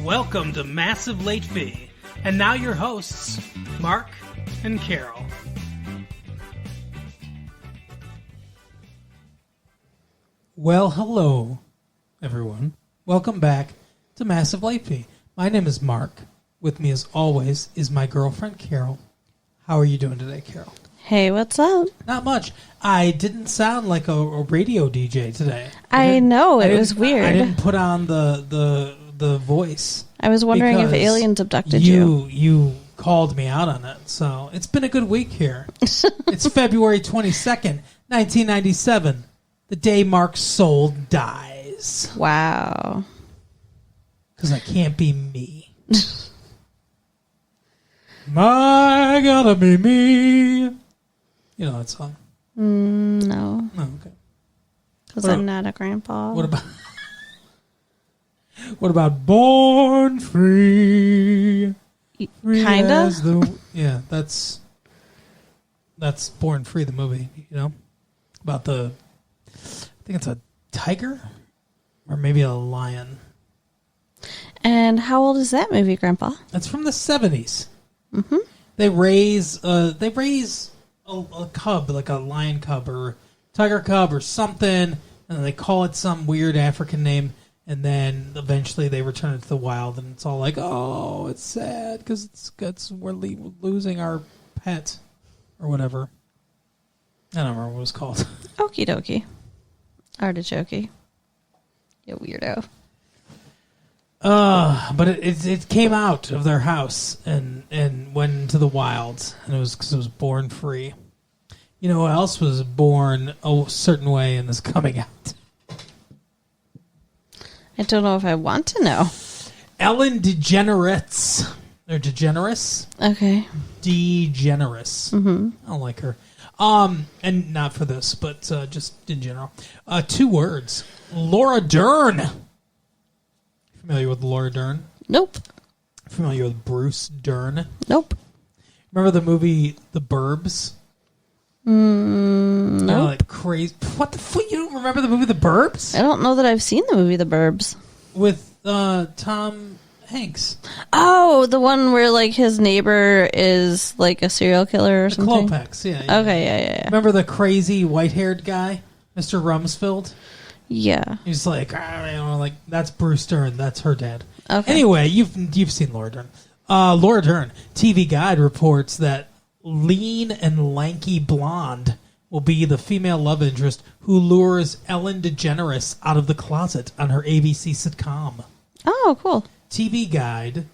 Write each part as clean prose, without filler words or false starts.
Welcome to Massive Late Fee. And now your hosts, Mark and Carol. Well, hello, everyone. Welcome back to Massive Late Fee. My name is Mark. With me, as always, is my girlfriend, Carol. How are you doing today, Carol? Hey, what's up? Not much. I didn't sound like a radio DJ today. I know, it was weird. I didn't put on the voice. I was wondering if aliens abducted you. You called me out on it, so it's been a good week here. It's February 22nd, 1997, the day Mark's soul dies. Wow. Because I can't be me. I gotta be me. You know that song? No. Oh, okay. Because I'm not a grandpa. What about Born Free? Kinda? Yeah, that's Born Free, the movie, you know? About I think it's a tiger? Or maybe a lion. And how old is that movie, Grandpa? It's from the 70s. Mm-hmm. They raise a cub, like a lion cub or tiger cub or something, and they call it some weird African name. And then eventually they return it to the wild, and it's all like, oh, it's sad because we're losing our pet or whatever. I don't remember what it was called. Okie dokie. Artichoke. You weirdo. But it came out of their house and went into the wild, and it was because it was born free. You know who else was born a certain way and is coming out? I don't know if I want to know. Ellen DeGeneres. Or DeGeneres? Okay. DeGeneres. Mm-hmm. I don't like her. And not for this, but just in general. 2 words. Laura Dern. Familiar with Laura Dern? Nope. Familiar with Bruce Dern? Nope. Remember the movie The Burbs? Nope. You know, like crazy. What the fuck? You don't remember the movie The Burbs? I don't know that I've seen the movie The Burbs. With Tom Hanks. Oh, the one where like his neighbor is like a serial killer or something? Klopeks, yeah. Okay, yeah. Remember the crazy white-haired guy? Mr. Rumsfeld? Yeah. He's like, that's Bruce Dern. That's her dad. Okay. Anyway, you've seen Laura Dern. Laura Dern, TV Guide reports that lean and lanky blonde will be the female love interest who lures Ellen DeGeneres out of the closet on her ABC sitcom. Oh, cool. TV Guide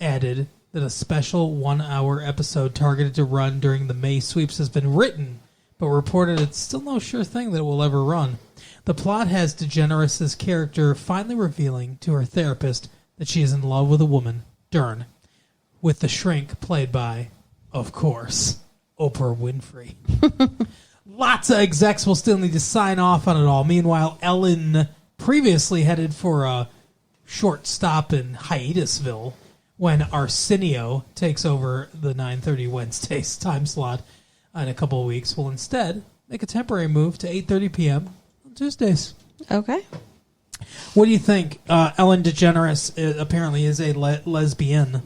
added that a special 1-hour episode targeted to run during the May sweeps has been written, but reported it's still no sure thing that it will ever run. The plot has DeGeneres' character finally revealing to her therapist that she is in love with a woman, Dern, with the shrink played by, of course, Oprah Winfrey. Lots of execs will still need to sign off on it all. Meanwhile, Ellen previously headed for a short stop in Hiatusville when Arsenio takes over the 9:30 Wednesdays time slot in a couple of weeks. Will instead make a temporary move to 8:30 p.m. on Tuesdays. Okay. What do you think? Ellen DeGeneres apparently is a lesbian.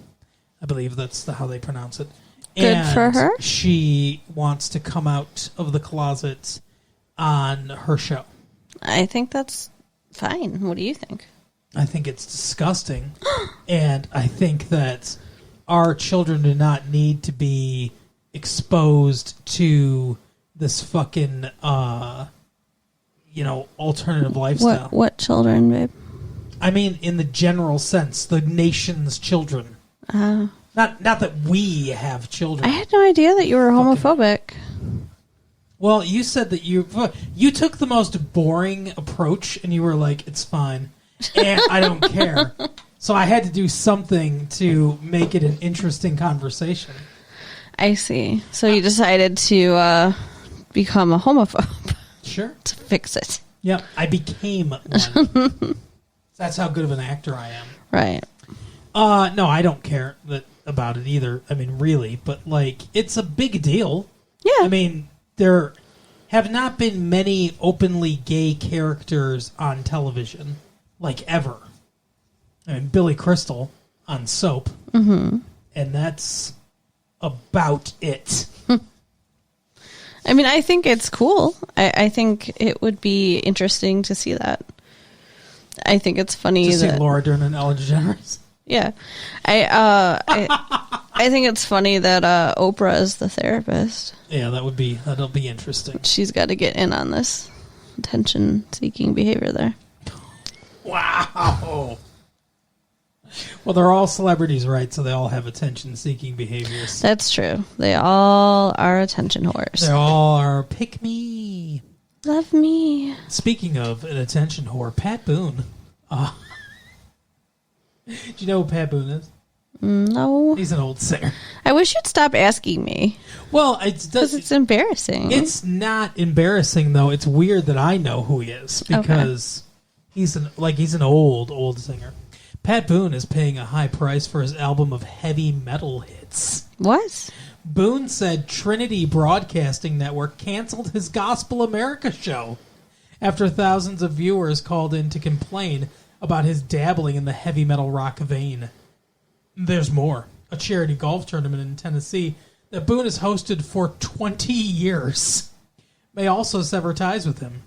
I believe that's how they pronounce it. Good for her. She wants to come out of the closet on her show. I think that's fine. What do you think? I think it's disgusting. And I think that our children do not need to be exposed to this fucking, alternative lifestyle. What children, babe? I mean, in the general sense, the nation's children. Not that we have children. I had no idea that you were homophobic. Well, you said that you took the most boring approach, and you were like, "It's fine," and I don't care. So I had to do something to make it an interesting conversation. I see. So you decided to become a homophobe. Sure. To fix it. Yep, I became one. That's how good of an actor I am. Right. No, I don't care about it either. I mean, really, but it's a big deal. Yeah. I mean, there have not been many openly gay characters on television, ever. I mean, Billy Crystal on Soap. Mm-hmm. And that's about it. I mean, I think it's cool. I think it would be interesting to see that. I think it's funny to see Laura Dern and Ellen DeGeneres. Yeah, I think it's funny that Oprah is the therapist. Yeah, that'll be interesting. She's got to get in on this attention-seeking behavior there. Wow. Well, they're all celebrities, right? So they all have attention-seeking behaviors. That's true. They all are attention whores. They all are pick me. Love me. Speaking of an attention whore, Pat Boone. Do you know who Pat Boone is? No. He's an old singer. I wish you'd stop asking me. Well, it's embarrassing. It's not embarrassing, though. It's weird that I know who he is because he's an old singer. Pat Boone is paying a high price for his album of heavy metal hits. What? Boone said Trinity Broadcasting Network canceled his Gospel America show after thousands of viewers called in to complain about his dabbling in the heavy metal rock vein. There's more. A charity golf tournament in Tennessee that Boone has hosted for 20 years may also sever ties with him.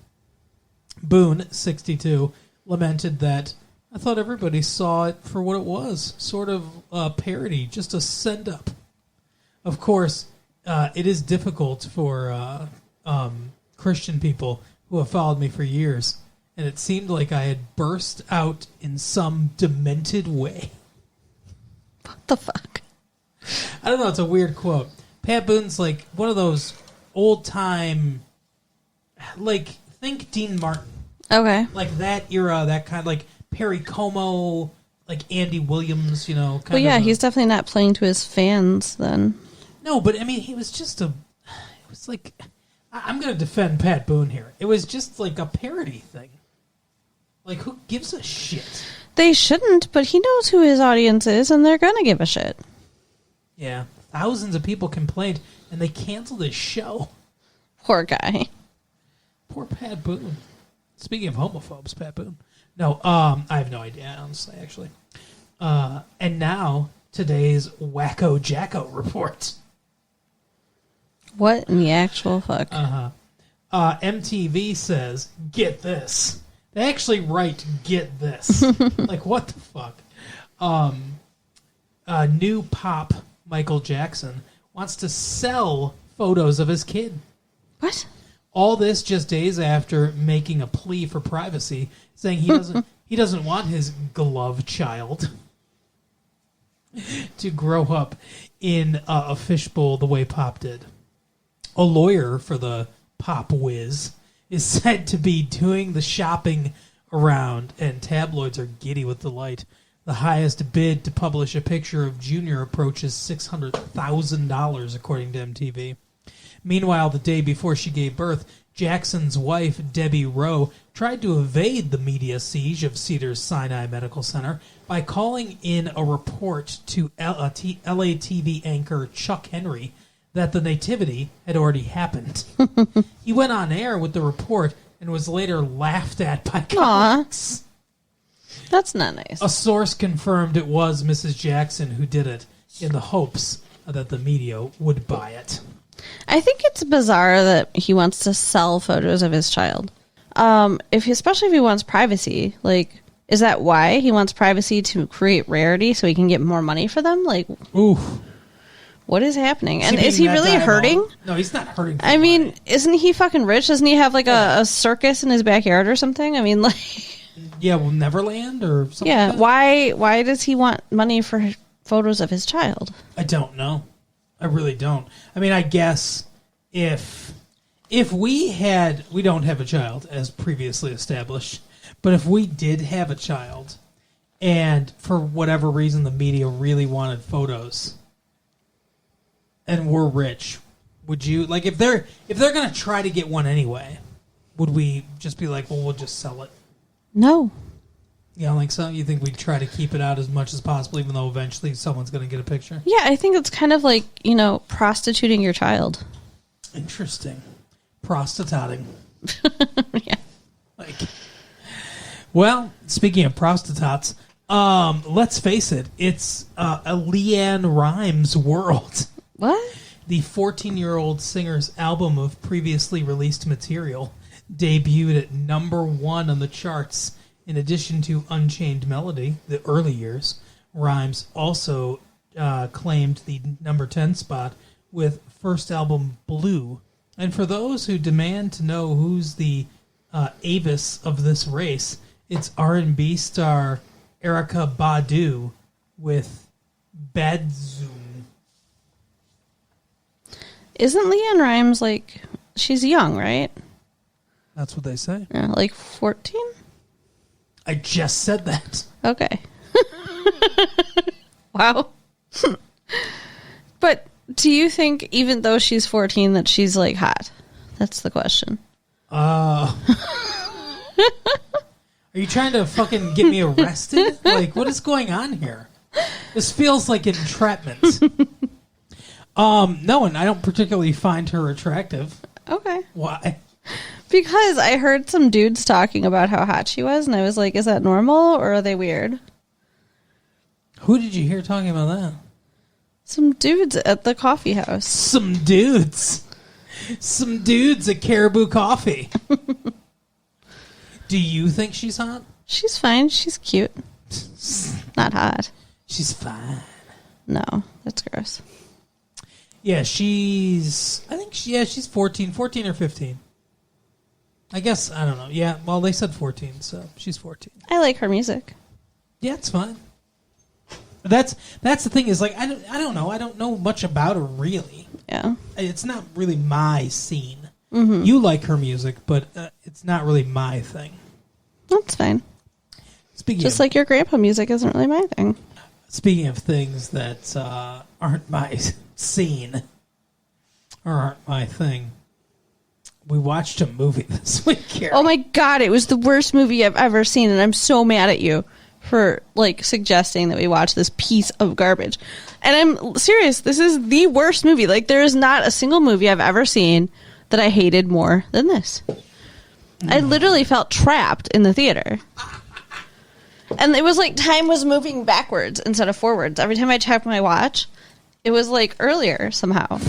Boone, 62, lamented that, "I thought everybody saw it for what it was, sort of a parody, just a send-up." Of course, it is difficult for Christian people who have followed me for years, and it seemed like I had burst out in some demented way. What the fuck? I don't know, it's a weird quote. Pat Boone's like one of those old-time, like, think Dean Martin. Okay. Like that era, that kind of, like, Perry Como, like Andy Williams, Well, yeah, he's definitely not playing to his fans then. No, but I mean, he was just it was like, I'm going to defend Pat Boone here. It was just like a parody thing. Like, who gives a shit? They shouldn't, but he knows who his audience is, and they're going to give a shit. Yeah. Thousands of people complained, and they canceled his show. Poor guy. Poor Pat Boone. Speaking of homophobes, Pat Boone. No, I have no idea, honestly, actually. And now, today's Wacko Jacko report. What in the actual fuck? MTV says, get this. They actually write, get this. Like, what the fuck? New pop Michael Jackson wants to sell photos of his kid. What? All this just days after making a plea for privacy, saying he doesn't want his glove child to grow up in a fishbowl the way Pop did. A lawyer for the pop whiz is said to be doing the shopping around, and tabloids are giddy with delight. The highest bid to publish a picture of Junior approaches $600,000, according to MTV. Meanwhile, the day before she gave birth, Jackson's wife, Debbie Rowe, tried to evade the media siege of Cedars Sinai Medical Center by calling in a report to LA TV anchor Chuck Henry that the nativity had already happened. He went on air with the report and was later laughed at by colleagues. That's not nice. A source confirmed it was Mrs. Jackson who did it in the hopes that the media would buy it. I think it's bizarre that he wants to sell photos of his child. Especially if he wants privacy. Like, is that why he wants privacy, to create rarity so he can get more money for them? Like, oof. What is happening? And is he really hurting? No, he's not hurting. I mean, isn't he fucking rich? Doesn't he have like a circus in his backyard or something? I mean, like, yeah, well, Neverland or something. Yeah, like that? Why does he want money for photos of his child? I don't know. I really don't. I mean, I guess if we don't have a child, as previously established, but if we did have a child, and for whatever reason the media really wanted photos, and we're rich, would you, like, if they're going to try to get one anyway, would we just be like, well, we'll just sell it? No. You don't think so? You think we'd try to keep it out as much as possible, even though eventually someone's going to get a picture? Yeah, I think it's kind of like, prostituting your child. Interesting. Prostituting. Yeah. Well, speaking of prostitutes, Let's face it, it's a Leanne Rimes world. What? The 14-year-old singer's album of previously released material debuted at number 1 on the charts. In addition to Unchained Melody, the early years, Rimes also claimed the number 10 spot with first album Blue. And for those who demand to know who's the Avis of this race, it's R&B star Erykah Badu with Bad Zoom. Isn't Leanne Rimes like, she's young, right? That's what they say. Yeah, like 14? I just said that. Okay. Wow. But do you think, even though she's 14, that she's like hot? That's the question. Are you trying to fucking get me arrested? Like, what is going on here? This feels like entrapment. No, and I don't particularly find her attractive. Okay. Why? Because I heard some dudes talking about how hot she was, and I was like, is that normal, or are they weird? Who did you hear talking about that? Some dudes at the coffee house. Some dudes. Some dudes at Caribou Coffee. Do you think she's hot? She's fine. She's cute. Not hot. She's fine. No, that's gross. Yeah, she's 14 or 15. I guess, I don't know. Yeah, well, they said 14, so she's 14. I like her music. Yeah, it's fine. That's the thing is, like, I don't know. I don't know much about her, really. Yeah. It's not really my scene. Mm-hmm. You like her music, but it's not really my thing. That's fine. Just like your grandpa music isn't really my thing. Speaking of things that aren't my scene or aren't my thing, we watched a movie this week, Carrie. Oh my god, it was the worst movie I've ever seen, and I'm so mad at you for like suggesting that we watch this piece of garbage. And I'm serious, this is the worst movie. Like, there is not a single movie I've ever seen that I hated more than this. I literally felt trapped in the theater. And it was like time was moving backwards instead of forwards. Every time I checked my watch, it was like earlier somehow.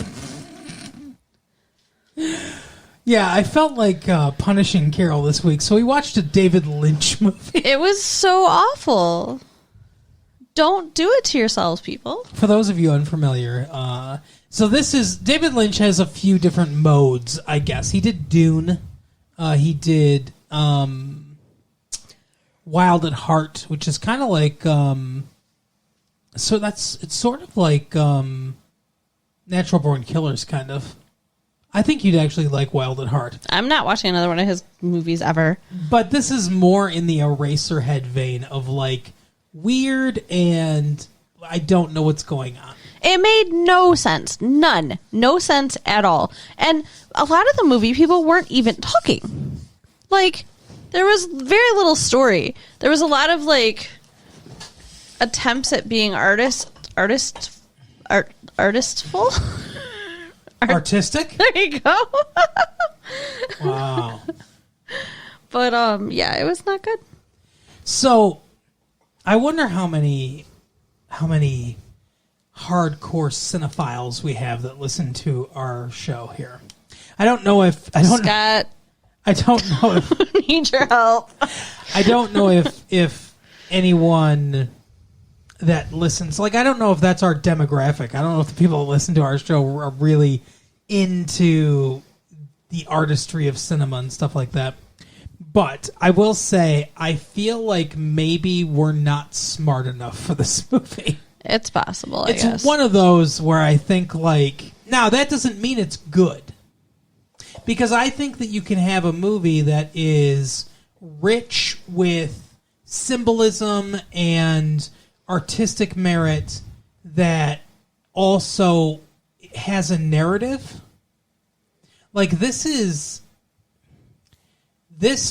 Yeah, I felt like punishing Carol this week, so we watched a David Lynch movie. It was so awful. Don't do it to yourselves, people. For those of you unfamiliar, so this is... David Lynch has a few different modes, I guess. He did Dune. He did Wild at Heart, which is kind of like... it's sort of like Natural Born Killers, kind of. I think you'd actually like Wild at Heart. I'm not watching another one of his movies ever. But this is more in the Eraserhead vein of, like, weird and I don't know what's going on. It made no sense. None. No sense at all. And a lot of the movie people weren't even talking. Like, there was very little story. There was a lot of, like, attempts at being artistful. Artistic? There you go. Wow. But, yeah, it was not good. So, I wonder how many hardcore cinephiles we have that listen to our show here. I don't know if... Scott. I don't know if... Need your help. I don't know if anyone that listens... Like, I don't know if that's our demographic. I don't know if the people that listen to our show are really into the artistry of cinema and stuff like that. But I will say, I feel like maybe we're not smart enough for this movie. It's possible, I guess. It's one of those where I think, like... Now, that doesn't mean it's good. Because I think that you can have a movie that is rich with symbolism and artistic merit that also has a narrative. Like, this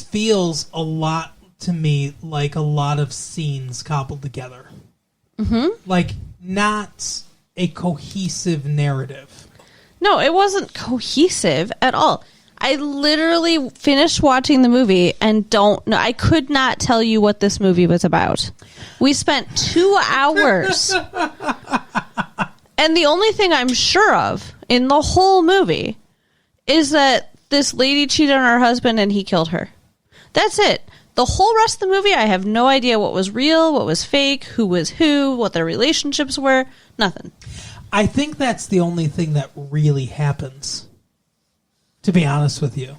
feels a lot to me like a lot of scenes cobbled together. Mm-hmm. Like, not a cohesive narrative. No, it wasn't cohesive at all. I literally finished watching the movie and don't know. I could not tell you what this movie was about. We spent 2 hours. And the only thing I'm sure of in the whole movie is that this lady cheated on her husband and he killed her. That's it. The whole rest of the movie, I have no idea what was real, what was fake, who was who, what their relationships were. Nothing. I think that's the only thing that really happens. To be honest with you,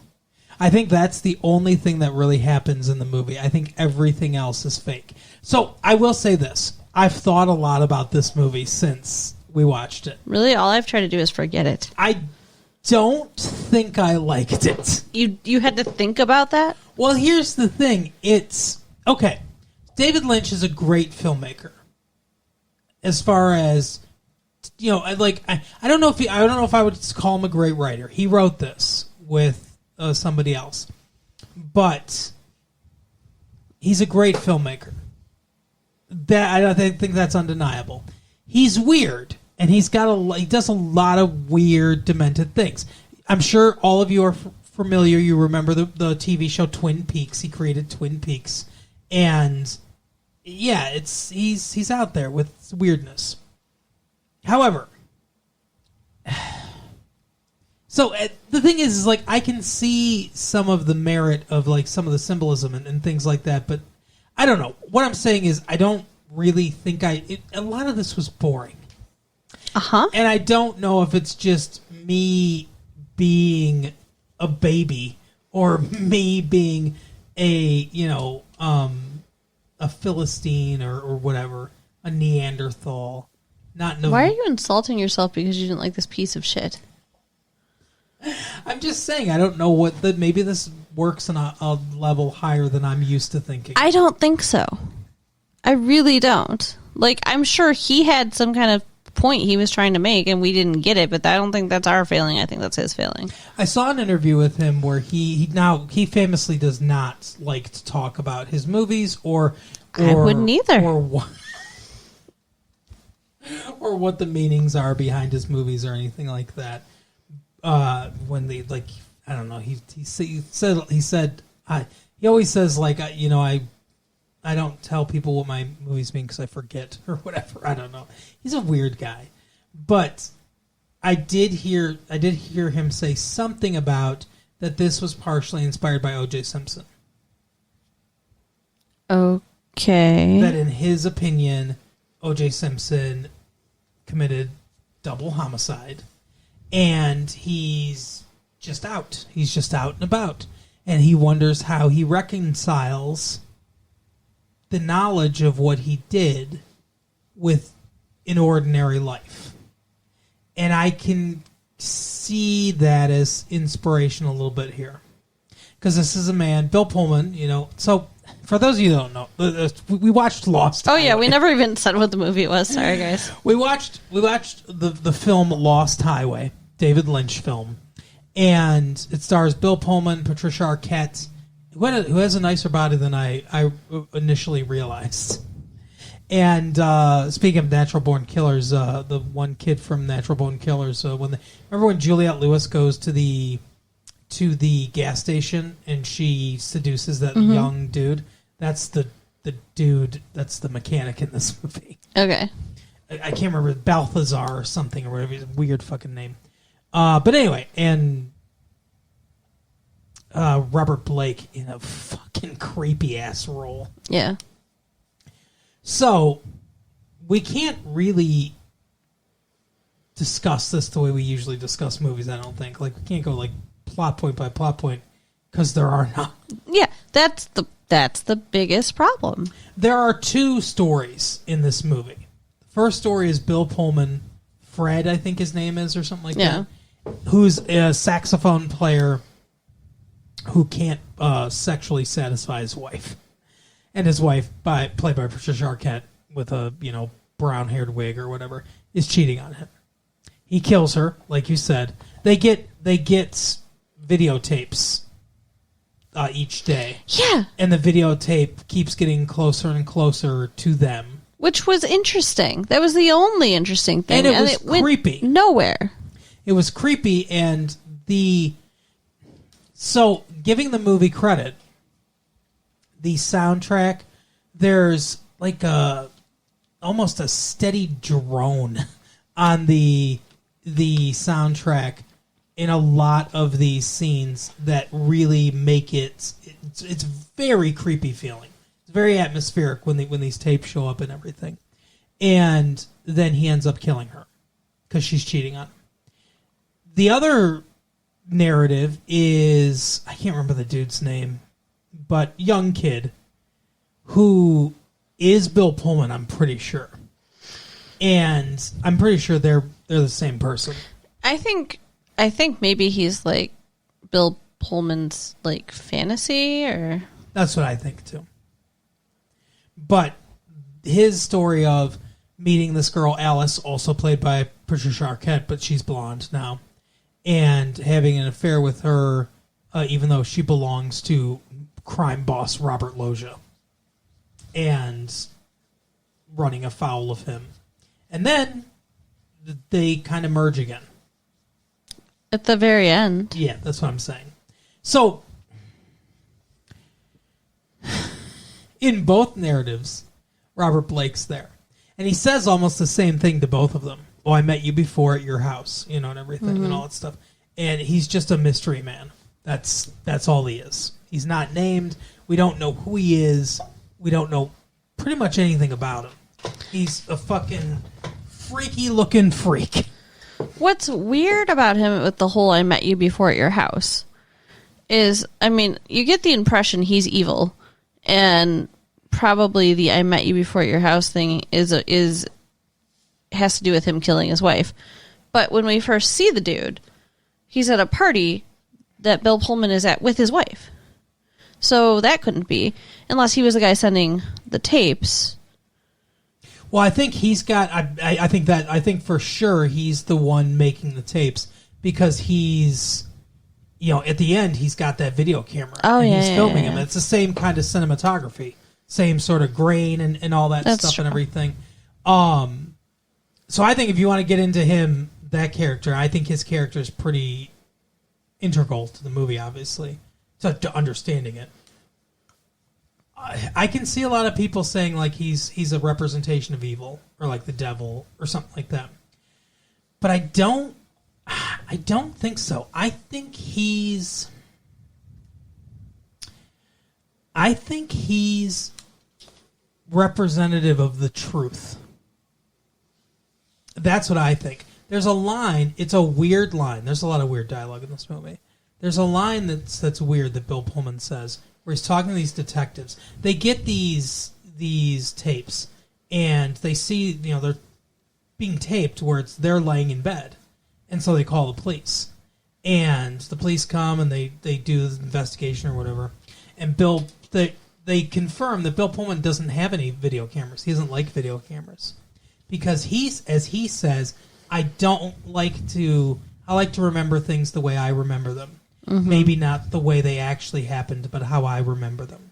I think that's the only thing that really happens in the movie. I think everything else is fake. So I will say this. I've thought a lot about this movie since we watched it. Really? All I've tried to do is forget it. I don't think I liked it. You had to think about that? Well, here's the thing. It's... Okay. David Lynch is a great filmmaker. As far as... You know, like I don't know if I would call him a great writer. He wrote this with somebody else, but he's a great filmmaker. That I think that's undeniable. He's weird, and he does a lot of weird, demented things. I'm sure all of you are familiar. You remember the TV show Twin Peaks. He created Twin Peaks, and yeah, he's out there with weirdness. However, so the thing is like I can see some of the merit of like some of the symbolism and things like that, but I don't know. What I'm saying is I don't really think a lot of this was boring. Uh-huh. And I don't know if it's just me being a baby or me being a Philistine or whatever, a Neanderthal. Why are you insulting yourself because you didn't like this piece of shit? I'm just saying, I don't know maybe this works on a level higher than I'm used to thinking. I don't think so. I really don't. Like, I'm sure he had some kind of point he was trying to make and we didn't get it, but I don't think that's our failing. I think that's his failing. I saw an interview with him where he famously does not like to talk about his movies or I wouldn't either. Or what the meanings are behind his movies or anything like that. When they I don't know. He always says I don't tell people what my movies mean because I forget or whatever. I don't know. He's a weird guy, but I did hear him say something about that this was partially inspired by O.J. Simpson. Okay. That in his opinion, O.J. Simpson committed double homicide, and he's just out. He's just out and about, and he wonders how he reconciles the knowledge of what he did with an ordinary life. And I can see that as inspiration a little bit here. Because this is a man, Bill Pullman, so for those of you who don't know, we watched Lost Highway. Oh yeah, we never even said what the movie was. Sorry, guys. We watched the film Lost Highway, David Lynch film, and it stars Bill Pullman, Patricia Arquette, who has a nicer body than I initially realized. And speaking of Natural Born Killers, the one kid from Natural Born Killers, remember when Juliette Lewis goes to the gas station and she seduces that young dude? That's the dude. That's the mechanic in this movie. Okay. I can't remember, Balthazar or something or whatever. It's a weird fucking name. But anyway, and Robert Blake in a fucking creepy ass role. Yeah. So we can't really discuss this the way we usually discuss movies. I don't think. Like we can't go like plot point by plot point because there are not. Yeah, that's the biggest problem. There are two stories in this movie. The first story is Bill Pullman, Fred, I think his name is, or something like that, who's a saxophone player who can't sexually satisfy his wife. And his wife, played by Patricia Arquette, with a brown-haired wig or whatever, is cheating on him. He kills her, like you said. They get videotapes each day. Yeah. And the videotape keeps getting closer and closer to them. Which was interesting. That was the only interesting thing. And it was creepy. Nowhere. It was creepy, and So, giving the movie credit, the soundtrack, there's like almost a steady drone on the soundtrack in a lot of these scenes that really make it's very creepy feeling. It's very atmospheric when these tapes show up and everything. And then he ends up killing her because she's cheating on him. The other narrative is, I can't remember the dude's name, but young kid who is Bill Pullman, I'm pretty sure. And I'm pretty sure they're the same person. I think maybe he's like Bill Pullman's like fantasy, or that's what I think too. But his story of meeting this girl Alice, also played by Patricia Arquette, but she's blonde now, and having an affair with her, even though she belongs to crime boss Robert Loggia, and running afoul of him, and then they kind of merge again. At the very end. Yeah, that's what I'm saying. So, in both narratives, Robert Blake's there. And he says almost the same thing to both of them. Oh, I met you before at your house, and everything, and all that stuff. And he's just a mystery man. That's all he is. He's not named. We don't know who he is. We don't know pretty much anything about him. He's a fucking freaky-looking freak. What's weird about him with the whole I met you before at your house is, I mean, you get the impression he's evil, and probably the I met you before at your house thing has to do with him killing his wife. But when we first see the dude, he's at a party that Bill Pullman is at with his wife. So that couldn't be, unless he was the guy sending the tapes. Well, I think he's got. I think for sure he's the one making the tapes, because he's, at the end he's got that video camera. Oh, and yeah, he's filming yeah. him. It's the same kind of cinematography, same sort of grain and all that That's stuff true. and everything. So I think if you want to get into him, that character, I think his character is pretty integral to the movie, obviously, to understanding it. I can see a lot of people saying like he's a representation of evil, or like the devil or something like that. But I don't think so. I think he's representative of the truth. That's what I think. There's a line, it's a weird line. There's a lot of weird dialogue in this movie. There's a line that's weird that Bill Pullman says, where he's talking to these detectives. They get these tapes, and they see, they're being taped where they're laying in bed. And so they call the police. And the police come, and they do the investigation or whatever. And they confirm that Bill Pullman doesn't have any video cameras. He doesn't like video cameras. Because as he says, I like to remember things the way I remember them. Mm-hmm. Maybe not the way they actually happened, but how I remember them.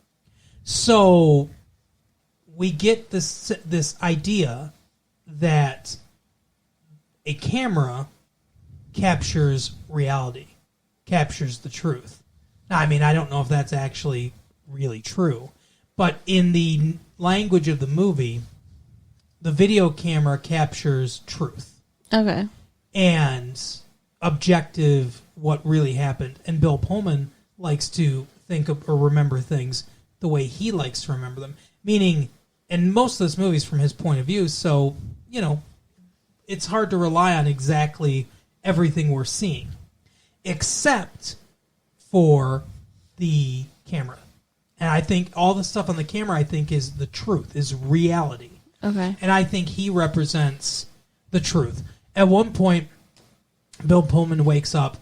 So we get this idea that a camera captures reality, captures the truth. Now, I mean, I don't know if that's actually really true, but in the language of the movie, the video camera captures truth. Okay. And objective, what really happened. And Bill Pullman likes to think of or remember things the way he likes to remember them. Meaning, and most of this movie is from his point of view, so, it's hard to rely on exactly everything we're seeing. Except for the camera. And I think all the stuff on the camera, is the truth, is reality. Okay. And I think he represents the truth. At one point, Bill Pullman wakes up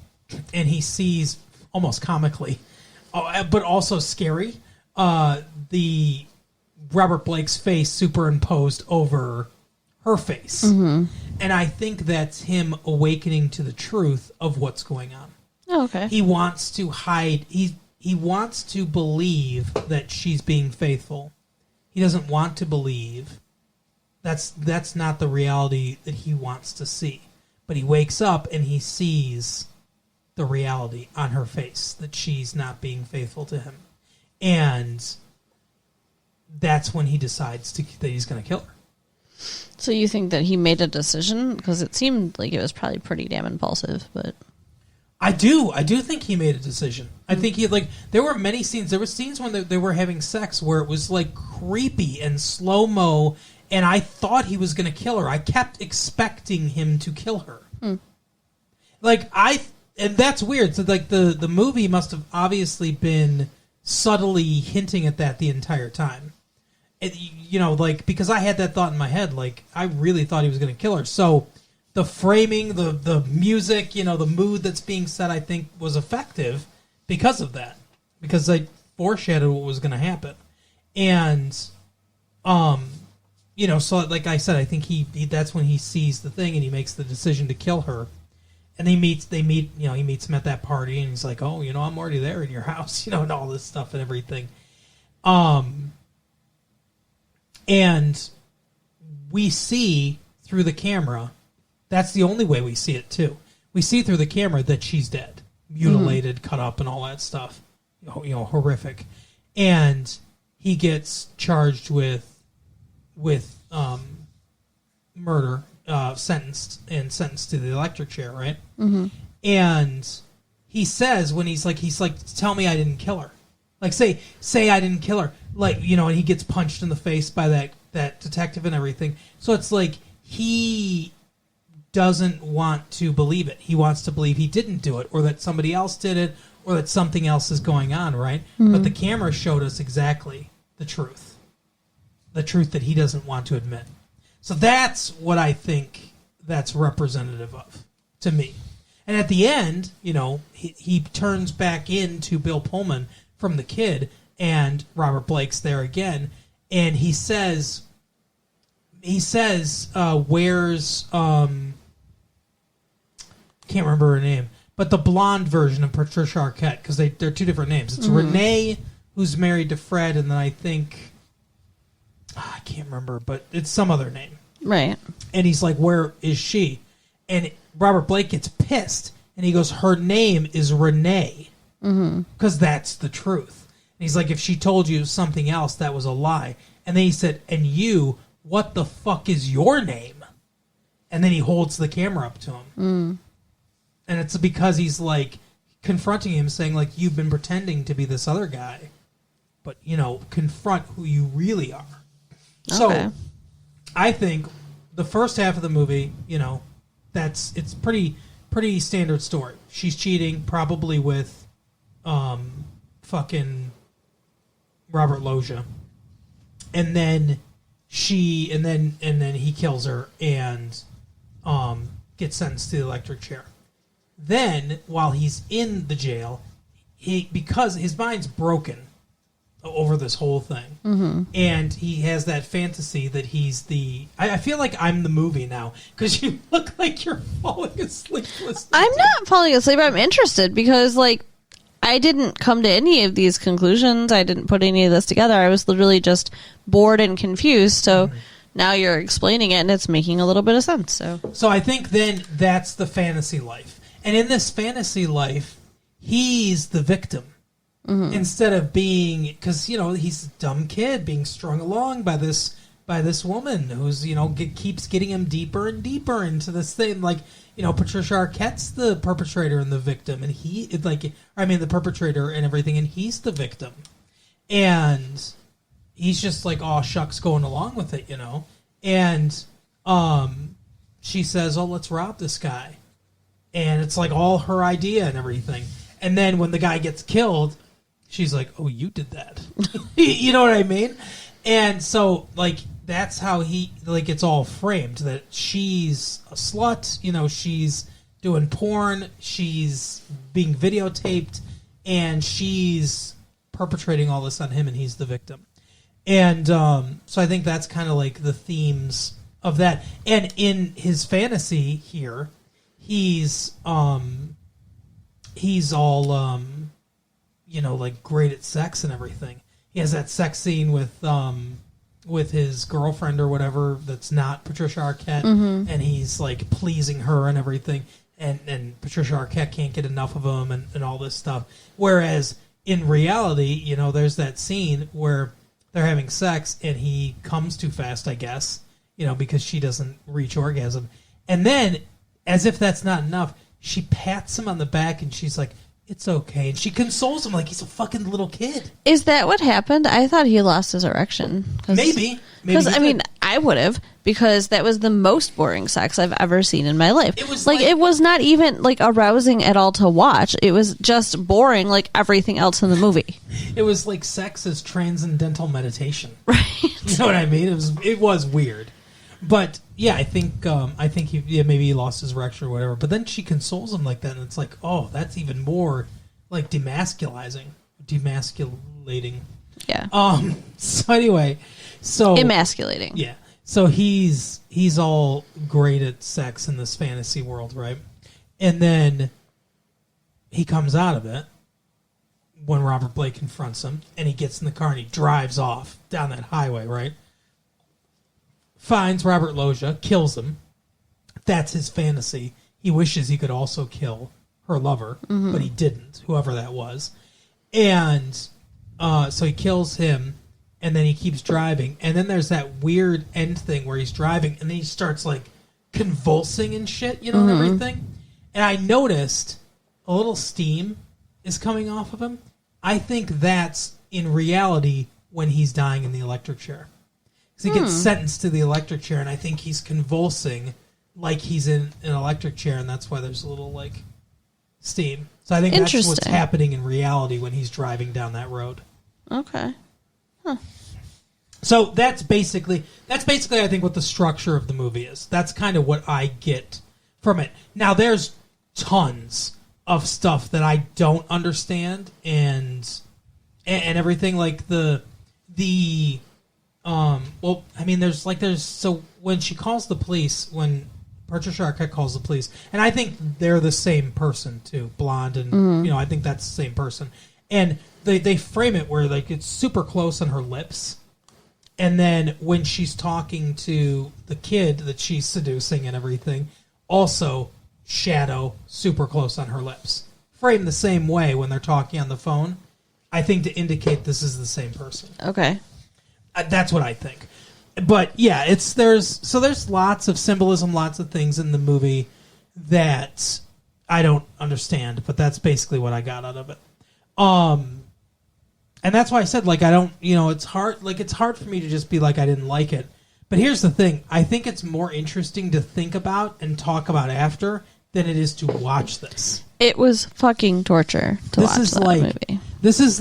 and he sees, almost comically, but also scary, the Robert Blake's face superimposed over her face. Mm-hmm. And I think that's him awakening to the truth of what's going on. Oh, okay. He wants to hide. He wants to believe that she's being faithful. He doesn't want to believe. That's not the reality that he wants to see. But he wakes up and he sees the reality on her face that she's not being faithful to him. And that's when he decides that he's going to kill her. So you think that he made a decision? Because it seemed like it was probably pretty damn impulsive, but... I do think he made a decision. I think there were many scenes. There were scenes when they were having sex where it was like creepy and slow-mo, and I thought he was going to kill her. I kept expecting him to kill her. And that's weird. So like the movie must have obviously been subtly hinting at that the entire time. Because I had that thought in my head, like I really thought he was going to kill her. So the framing, the music, the mood that's being set, I think was effective because of that. Because they foreshadowed what was going to happen. And so like I said, I think he that's when he sees the thing and he makes the decision to kill her. And he meets him at that party, and he's like, "Oh, I'm already there in your house, and all this stuff and everything." And we see through the camera. That's the only way we see it too. We see through the camera that she's dead, mutilated, cut up, and all that stuff. Horrific. And he gets charged with murder. Sentenced to the electric chair, right? Mm-hmm. And he says when he's like, tell me I didn't kill her. Like, say I didn't kill her. Like, and he gets punched in the face by that detective and everything. So it's like he doesn't want to believe it. He wants to believe he didn't do it, or that somebody else did it, or that something else is going on, right? Mm-hmm. But the camera showed us exactly the truth that he doesn't want to admit. So that's what I think that's representative of to me. And at the end, he turns back into Bill Pullman from The Kid, and Robert Blake's there again, and he says, where's can't remember her name, but the blonde version of Patricia Arquette, because they're two different names. It's Renee, who's married to Fred, and then I think I can't remember, but it's some other name. Right. And he's like, where is she? And Robert Blake gets pissed, and he goes, her name is Renee, because that's the truth. And he's like, if she told you something else, that was a lie. And then he said, and you, what the fuck is your name? And then he holds the camera up to him. And it's because he's like confronting him, saying like, you've been pretending to be this other guy, but confront who you really are. Okay. So I think the first half of the movie, it's pretty standard story. She's cheating, probably with fucking Robert Loggia. And then he kills her and gets sentenced to the electric chair. Then, while he's in the jail, because his mind's broken over this whole thing, and he has that fantasy that he's I feel like I'm the movie now, because you look like you're falling asleep listening. I'm not falling asleep. I'm interested, because I didn't come to any of these conclusions. I didn't put any of this together. I was literally just bored and confused. So now you're explaining it, and it's making a little bit of sense. So I think then that's the fantasy life. And in this fantasy life, he's the victim. Instead of being, because he's a dumb kid being strung along by this woman who's keeps getting him deeper and deeper into this thing. Like Patricia Arquette's the perpetrator and the victim, and the perpetrator and everything, and he's the victim, and he's just like, oh shucks, going along with it, And she says, oh, let's rob this guy, and it's like all her idea and everything. And then when the guy gets killed, she's like, oh, you did that. You know what I mean? And so, that's how it's all framed, that she's a slut, she's doing porn, she's being videotaped, and she's perpetrating all this on him, and he's the victim. And so I think that's kind of like the themes of that. And in his fantasy here, he's all great at sex and everything. He has that sex scene with his girlfriend or whatever that's not Patricia Arquette, and he's pleasing her and everything. and Patricia Arquette can't get enough of him and all this stuff. Whereas in reality, there's that scene where they're having sex and he comes too fast, I guess, because she doesn't reach orgasm. And then, as if that's not enough, she pats him on the back and she's like, it's okay. And she consoles him like he's a fucking little kid. Is that what happened? I thought he lost his erection. Maybe. Because, I would have, because that was the most boring sex I've ever seen in my life. It was it was not even, arousing at all to watch. It was just boring like everything else in the movie. It was like sex as transcendental meditation. Right. You know what I mean? It was weird. But, yeah, I think maybe he lost his erection or whatever. But then she consoles him like that, and it's like, oh, that's even more, demasculating. Yeah. So anyway, emasculating. Yeah. So he's all great at sex in this fantasy world, right? And then he comes out of it when Robert Blake confronts him, and he gets in the car and he drives off down that highway, right? Finds Robert Loggia, kills him. That's his fantasy. He wishes he could also kill her lover, but he didn't, whoever that was. And so he kills him, and then he keeps driving. And then there's that weird end thing where he's driving, and then he starts, convulsing and shit, and everything. And I noticed a little steam is coming off of him. I think that's, in reality, when he's dying in the electric chair. Because he gets sentenced to the electric chair, and I think he's convulsing like he's in an electric chair, and that's why there's a little, steam. So I think that's what's happening in reality when he's driving down that road. Okay. Huh. So that's basically I think what the structure of the movie is. That's kind of what I get from it. Now there's tons of stuff that I don't understand and everything there's so when she calls the police, when Patricia Arquette calls the police, and I think they're the same person too, blonde, and I think that's the same person. And they frame it where it's super close on her lips, and then when she's talking to the kid that she's seducing and everything, also shadow super close on her lips. Framed the same way when they're talking on the phone, I think to indicate this is the same person. Okay. That's what I think. But yeah, there's lots of symbolism, lots of things in the movie that I don't understand, but that's basically what I got out of it. And that's why I said I don't, it's hard for me to just be I didn't like it. But here's the thing, I think it's more interesting to think about and talk about after than it is to watch this. It was fucking torture to watch that movie. This is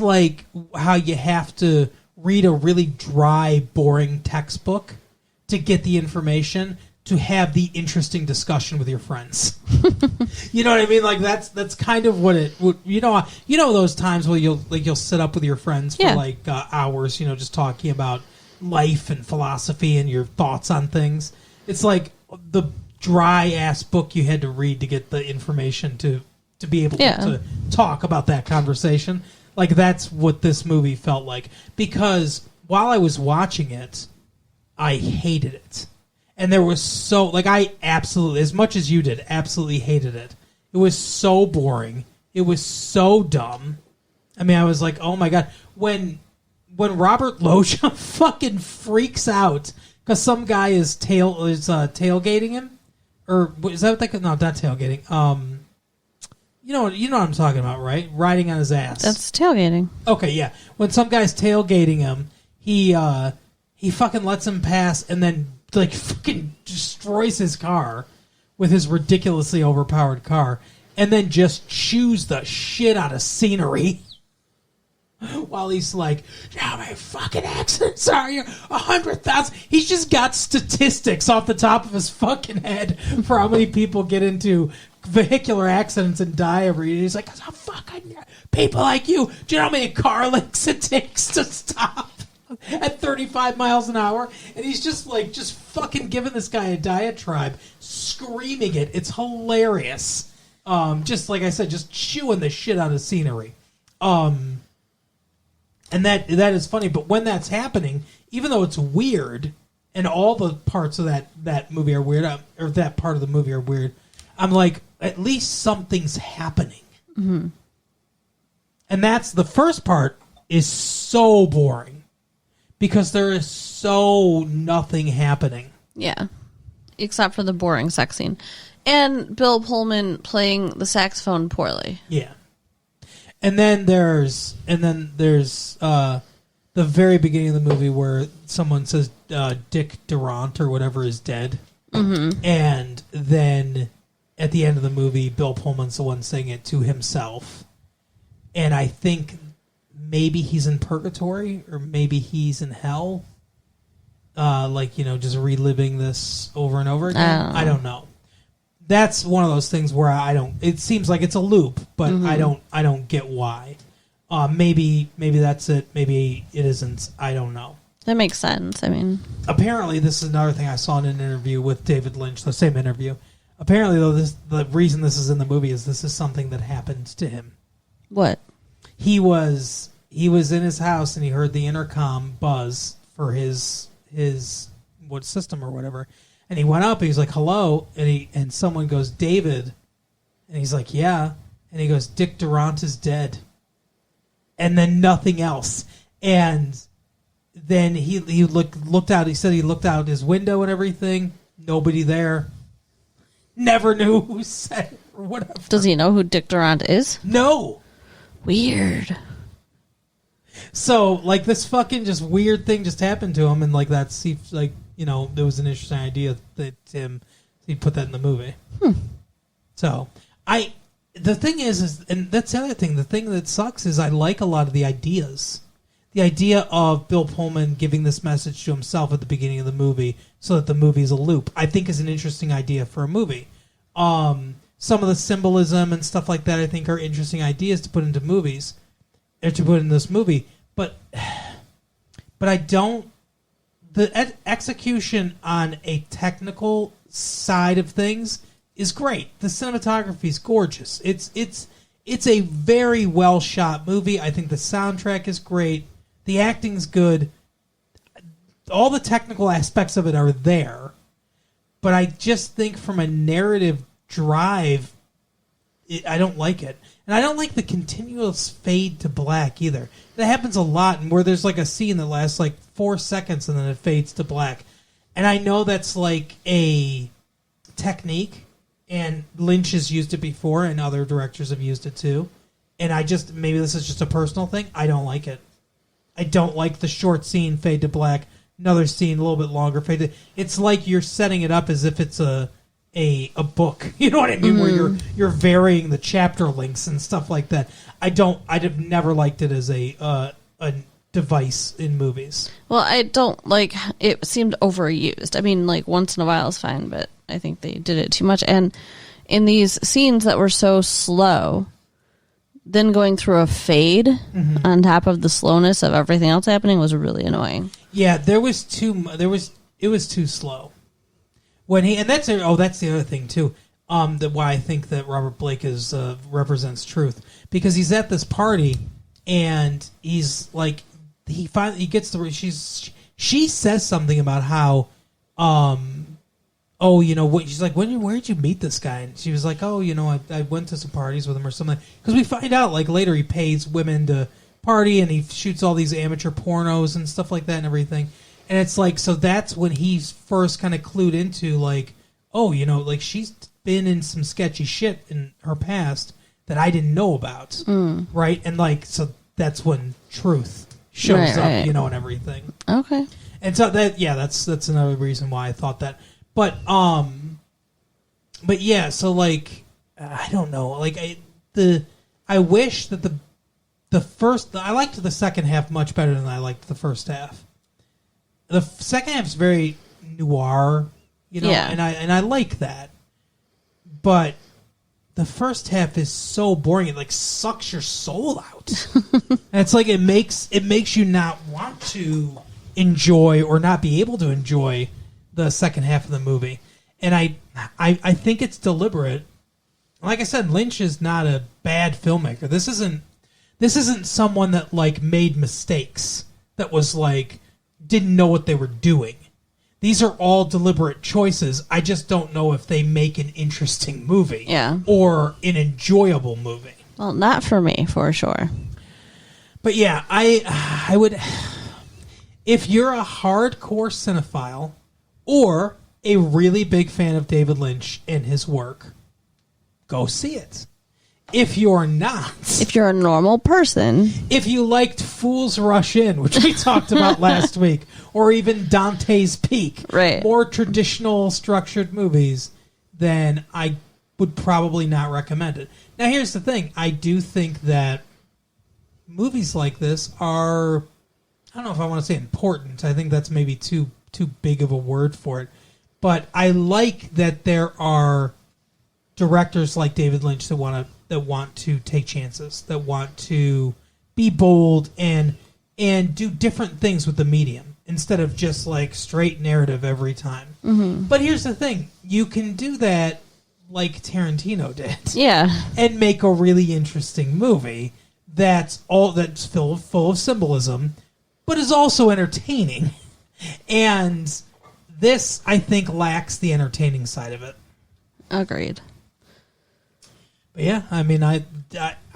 how you have to read a really dry, boring textbook to get the information to have the interesting discussion with your friends. You know what I mean? That's kind of what it would. Those times where you'll sit up with your friends for hours, just talking about life and philosophy and your thoughts on things. It's like the dry ass book you had to read to get the information to be able to talk about that conversation. That's what this movie felt like. Because while I was watching it, I hated it. And there was I absolutely, as much as you did, absolutely hated it. It was so boring. It was so dumb. I mean, I was like, oh my God. When Robert Loggia fucking freaks out because some guy is tailgating him? Or is that what they call? No, not tailgating. You know what I'm talking about, right? Riding on his ass. That's tailgating. Okay, yeah. When some guy's tailgating him, he fucking lets him pass and then fucking destroys his car with his ridiculously overpowered car, and then just chews the shit out of scenery while he's like, how many fucking accidents are you? 100,000. He's just got statistics off the top of his fucking head for how many people get into vehicular accidents and die every year. He's like, oh, fucking people like you. Do you know how many car licks it takes to stop at 35 miles an hour? And he's just fucking giving this guy a diatribe, screaming it. It's hilarious. Just like I said, just chewing the shit out of scenery. And that is funny. But when that's happening, even though it's weird, and all the parts of that movie are weird, or that part of the movie are weird, I'm like, at least something's happening. Mm-hmm. And that's the first part is so boring because there is so nothing happening. Yeah. Except for the boring sex scene. And Bill Pullman playing the saxophone poorly. Yeah. And then there's the very beginning of the movie where someone says Dick Durant or whatever is dead. Mm-hmm. And then at the end of the movie, Bill Pullman's the one saying it to himself. And I think maybe he's in purgatory or maybe he's in hell. Just reliving this over and over again. I don't know. That's one of those things where it seems like it's a loop, but mm-hmm. I don't get why. Maybe that's it. Maybe it isn't. I don't know. That makes sense. I mean, apparently this is another thing I saw in an interview with David Lynch, the same interview. Apparently, though, the reason this is in the movie is this is something that happened to him. What? He was in his house and he heard the intercom buzz for his what system or whatever, and he went up. He was like, "Hello," and someone goes, "David," and he's like, "Yeah," and he goes, "Dick Durant is dead," and then nothing else. And then he looked out. He said he looked out his window and everything. Nobody there. Never knew who said it or whatever. Does he know who Dick Durant is? No. Weird. So, like, this fucking just weird thing just happened to him, and, like, there was an interesting idea that he put that in the movie. So, the thing is, and that's the other thing, the thing that sucks is I like a lot of the ideas. The idea of Bill Pullman giving this message to himself at the beginning of the movie so that the movie is a loop, I think is an interesting idea for a movie. Some of the symbolism and stuff like that I think are interesting ideas to put into movies, or to put in this movie. But I don't... The execution on a technical side of things is great. The cinematography is gorgeous. It's a very well shot movie. I think the soundtrack is great. The acting's good. All the technical aspects of it are there. But I just think from a narrative drive, I don't like it. And I don't like the continuous fade to black either. That happens a lot, and where there's like a scene that lasts like 4 seconds and then it fades to black. And I know that's like a technique, and Lynch has used it before, and other directors have used it too. And maybe this is just a personal thing, I don't like it. I don't like the short scene, fade to black, another scene, a little bit longer, fade to... It's like you're setting it up as if it's a book. You know what I mean? Mm-hmm. Where you're varying the chapter links and stuff like that. I'd have never liked it as a device in movies. Well, I don't like... It seemed overused. I mean, like, once in a while is fine, but I think they did it too much. And in these scenes that were so slow... Then going through a fade on top of the slowness of everything else happening was really annoying. Yeah, it was too slow. That's the other thing too. That why I think that Robert Blake represents truth, because he's at this party and he's like he gets she says something about how she's like, where did you meet this guy? And she was like, I went to some parties with him or something. Because we find out, like, later he pays women to party and he shoots all these amateur pornos and stuff like that and everything. And it's like, so that's when he's first kind of clued into, like, like, she's been in some sketchy shit in her past that I didn't know about. Right? And, like, so that's when truth shows up, right. And everything. Okay. And so that's another reason why I thought that. But yeah, so like I don't know, like I wish that I liked the second half much better than I liked the first half. The second half is very noir, yeah. and I like that. But the first half is so boring; it like sucks your soul out. And it's like it makes you not want to enjoy or not be able to enjoy the second half of the movie. And I think it's deliberate. Like I said, Lynch is not a bad filmmaker. This isn't someone that like made mistakes, that was like didn't know what they were doing. these are all deliberate choices. I just don't know if they make an interesting movie. Yeah. Or an enjoyable movie. Well, not for me, for sure. But yeah, I would... If you're a hardcore cinephile or a really big fan of David Lynch and his work, go see it. If you're not... If you're a normal person... If you liked Fools Rush In, which we talked about last week, or even Dante's Peak, right. more traditional structured movies, then I would probably not recommend it. Now, here's the thing. I do think that movies like this are... I don't know if I want to say important. I think that's maybe too big of a word for it. But I like that there are directors like David Lynch that want to take chances, that want to be bold and do different things with the medium instead of just like straight narrative every time. Mm-hmm. But here's the thing. You can do that like Tarantino did. Yeah. And make a really interesting movie that's full of symbolism, but is also entertaining. And this, I think, lacks the entertaining side of it. Agreed. But yeah, I mean, I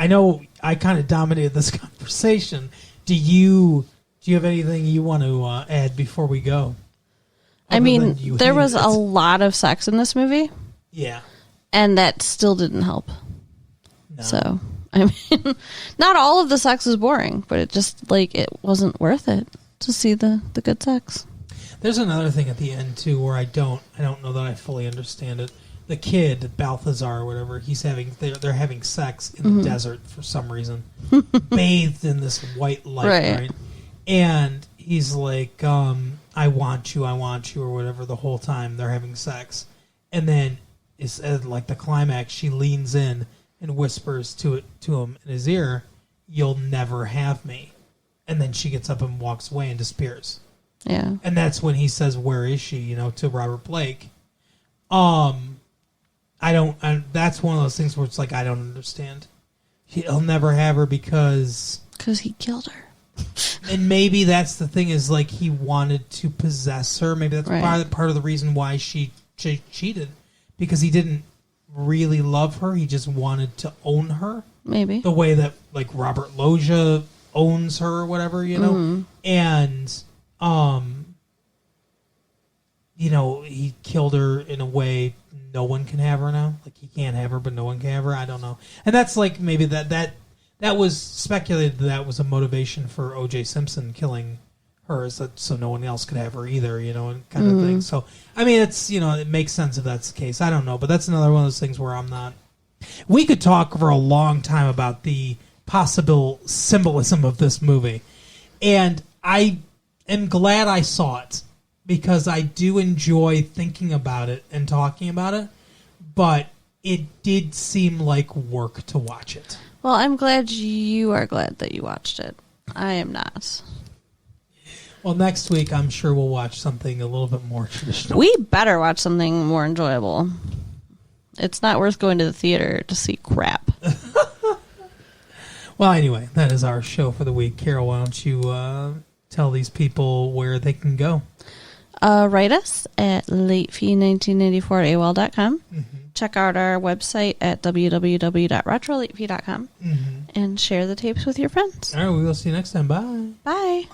know I kind of dominated this conversation. Do you have anything you want to add before we go? I mean, there was a lot of sex in this movie. Yeah. And that still didn't help. No. So, I mean, not all of the sex was boring, but it just, like, it wasn't worth it to see the good sex. There's another thing at the end, too, where I don't know that I fully understand it. The kid, Balthazar or whatever, they're having sex in the desert for some reason, bathed in this white light, right? And he's like, I want you, or whatever, the whole time they're having sex. And then, it's like the climax, she leans in and whispers to him in his ear, "You'll never have me." And then she gets up and walks away and disappears. Yeah. And that's when he says, "Where is she?" to Robert Blake. That's one of those things where it's like, I don't understand. He'll never have her because he killed her. And maybe that's the thing, is like he wanted to possess her. Maybe that's part of the reason why she cheated, because he didn't really love her. He just wanted to own her. Maybe. The way that like Robert Loggia owns her or whatever, And he killed her in a way no one can have her now. Like, he can't have her, but no one can have her. I don't know. And that's like, maybe that was speculated that was a motivation for O.J. Simpson killing her, is that so no one else could have her either, and kind of thing. So, I mean, it's, it makes sense if that's the case. I don't know, but that's another one of those things where I'm not... We could talk for a long time about the possible symbolism of this movie. And I am glad I saw it, because I do enjoy thinking about it and talking about it, but it did seem like work to watch it. Well, I'm glad you are glad that you watched it. I am not. Well, next week, I'm sure we'll watch something a little bit more traditional. We better watch something more enjoyable. It's not worth going to the theater to see crap. Well, anyway, that is our show for the week. Carol, why don't you tell these people where they can go? Write us at latefee1994@AOL.com. Mm-hmm. Check out our website at www.retrolatefee.com. Mm-hmm. And share the tapes with your friends. All right, we will see you next time. Bye. Bye.